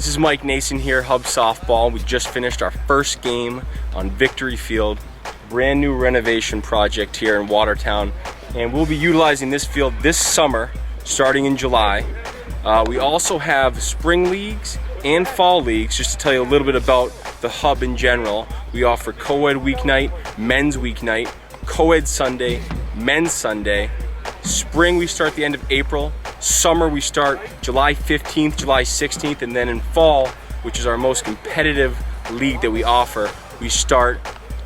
This is Mike Nason here, Hub Softball. We just finished our first game on Victory Field, brand new renovation project here in Watertown, and we'll be utilizing this field this summer, starting in July. We also have spring leagues and fall leagues. Just to tell you a little bit about the Hub in general, we offer co-ed weeknight, men's weeknight, co-ed Sunday, men's Sunday. Spring we start the end of April. Summer we start July 15th, July 16th, and then in fall, which is our most competitive league that we offer, we start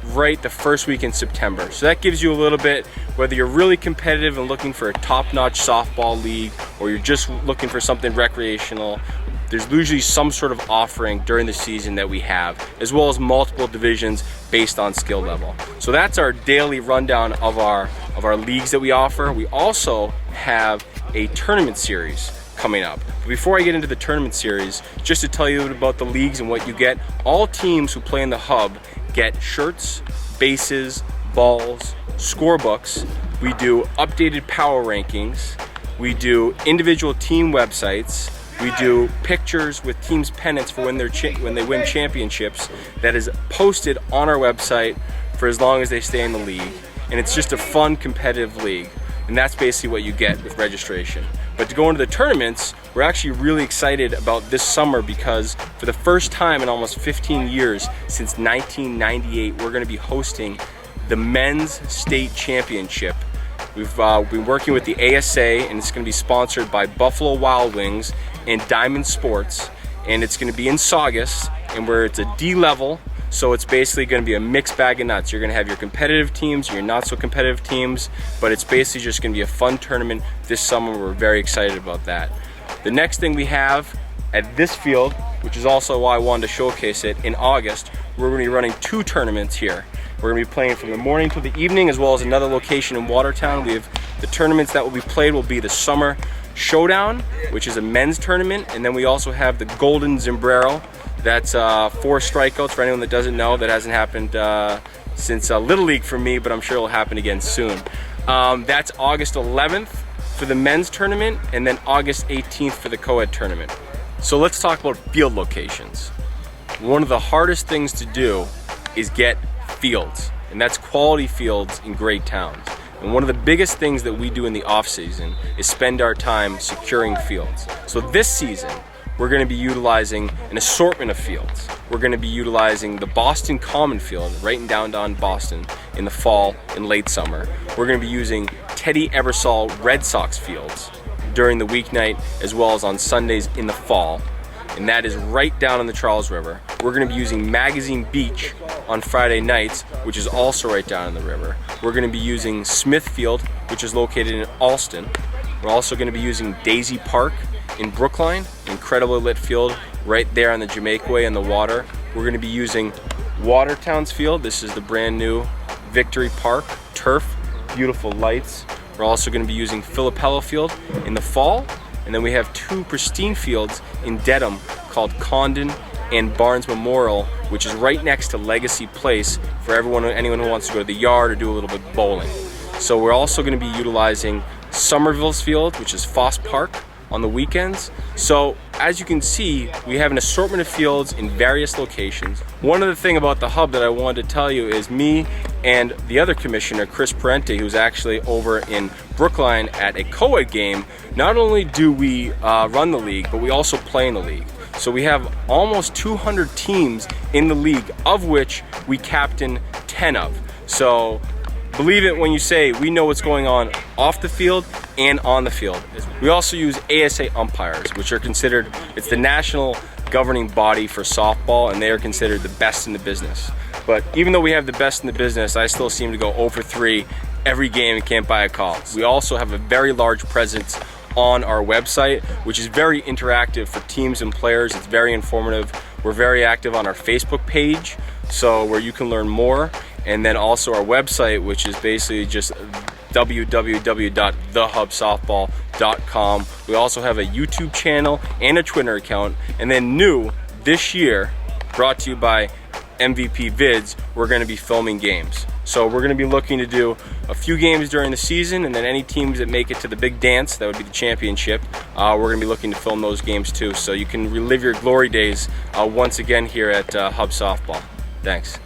right the first week in September. So that gives you a little bit, whether you're really competitive and looking for a top-notch softball league, or you're just looking for something recreational, there's usually some sort of offering during the season that we have, as well as multiple divisions based on skill level. So that's our daily rundown of our leagues that we offer. We also have a tournament series coming up. But before I get into the tournament series, just to tell you about the leagues and what you get, all teams who play in the Hub get shirts, bases, balls, scorebooks. We do updated power rankings. We do individual team websites. We do pictures with teams' pennants for when they win championships. That is posted on our website for as long as they stay in the league. And it's just a fun, competitive league. And that's basically what you get with registration. But to go into the tournaments, we're actually really excited about this summer because for the first time in almost 15 years, since 1998, we're going to be hosting the Men's State Championship. We've been working with the ASA, and it's going to be sponsored by Buffalo Wild Wings and Diamond Sports, and it's going to be in Saugus, and where it's a D level. So it's basically going to be a mixed bag of nuts. You're going to have your competitive teams, your not so competitive teams, but it's basically just going to be a fun tournament this summer. We're very excited about that. The next thing we have at this field, which is also why I wanted to showcase it, in August, we're going to be running 2 tournaments here. We're going to be playing from the morning till the evening, as well as another location in Watertown. We have the tournaments that will be played will be the Summer Showdown, which is a men's tournament, and then we also have the Golden Zimbrero. That's 4 strikeouts for anyone that doesn't know. That hasn't happened since Little League for me, but I'm sure it'll happen again soon. That's August 11th for the men's tournament, and then August 18th for the co-ed tournament. So let's talk about field locations. One of the hardest things to do is get fields, and that's quality fields in great towns. And one of the biggest things that we do in the off season is spend our time securing fields. So this season, we're going to be utilizing an assortment of fields. We're going to be utilizing the Boston Common Field right in downtown Boston in the fall and late summer. We're going to be using Teddy Ebersol Red Sox fields during the weeknight, as well as on Sundays in the fall. And that is right down on the Charles River. We're going to be using Magazine Beach on Friday nights, which is also right down in the river. We're going to be using Smith Field, which is located in Alston. We're also going to be using Daisy Park in Brookline, incredibly lit field right there on the Jamaica Way and the water. We're going to be using Watertown's field. This is the brand new Victory Park, turf, beautiful lights. We're also going to be using Filipello Field in the fall. And then we have 2 pristine fields in Dedham called Condon and Barnes Memorial, which is right next to Legacy Place for anyone who wants to go to the yard or do a little bit of bowling. So we're also going to be utilizing Somerville's field, which is Foss Park, on the weekends. So as you can see, we have an assortment of fields in various locations. One other thing about the Hub that I wanted to tell you is me and the other commissioner, Chris Parente, who's actually over in Brookline at a co-ed game. Not only do we run the league, but we also play in the league. So we have almost 200 teams in the league, of which we captain 10 of. So believe it when you say we know what's going on off the field and on the field. We also use ASA umpires, which are considered, it's the national governing body for softball, and they are considered the best in the business. But even though we have the best in the business, I still seem to go 0 for 3 every game and can't buy a call. We also have a very large presence on our website, which is very interactive for teams and players. It's very informative. We're very active on our Facebook page, so where you can learn more. And then also our website, which is basically just www.thehubsoftball.com. We also have a YouTube channel and a Twitter account. And then new this year, brought to you by MVP Vids, we're going to be filming games. So we're going to be looking to do a few games during the season, and then any teams that make it to the big dance, that would be the championship, we're going to be looking to film those games too. So you can relive your glory days once again here at Hub Softball. Thanks.